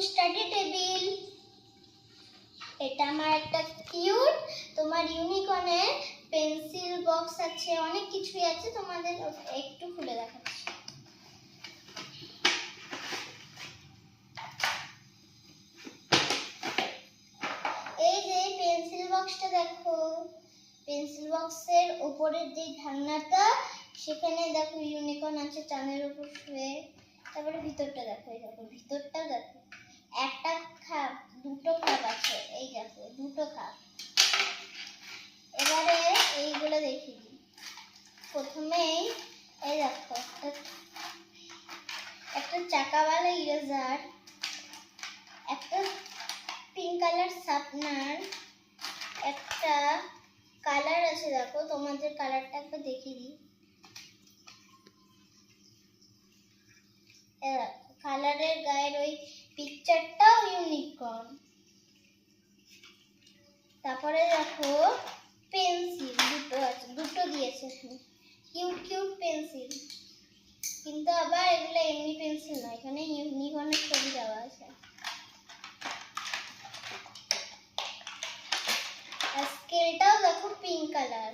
Study table. এটা আমার একটা কিউট তোমার ইউনিকর্নের পেন্সিল বক্স আছে, অনেক কিছুই আছে, তোমাদের একটু খুলে দেখাচ্ছি। এই যে পেন্সিল বক্সটা দেখো, পেন্সিল বক্সের উপরের যে ঢাকনাটা সেখানে দেখো ইউনিকর্ন আছে চাঁদের উপর শুয়ে। তারপরে ভিতরটা দেখো, এই দেখো ভিতরটা দেখো, একটা খাপ, দুটো খাপ আছে, এই দেখো দুটো খাপ। এবারে এইগুলো দেখি দিই। প্রথমেই এই দেখো একটা চাকাওয়ালা ইরেজার, একটা পিঙ্ক কালার শার্পনার, একটা কালার আছে দেখো, তোমাদের কালারটা একবার দেখিয়ে দিই। কালারের গায়ের ওই পিকচারটাও ইউনিকর্ন। তারপরে দেখো পেন্সিল দুটো আছে, দুটো দিয়েছে কিউট কিউট পেন্সিল, কিন্তু আবার এগুলো এমনি পেন্সিল নয়, এখানে ইউনিকর্নের ছবি দেওয়া আছে। আর স্কেলটাও দেখো পিঙ্ক কালার।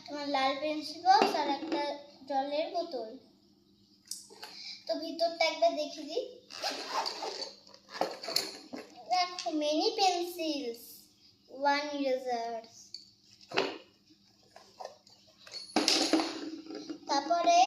তোমার লাল পেন্সিল বক্স আর একটা জলের বোতল। তো ভিতরটা একবার দেখি দিই। দেখো মেনি পেন্সিলস, ওয়ান ইরেজার্স,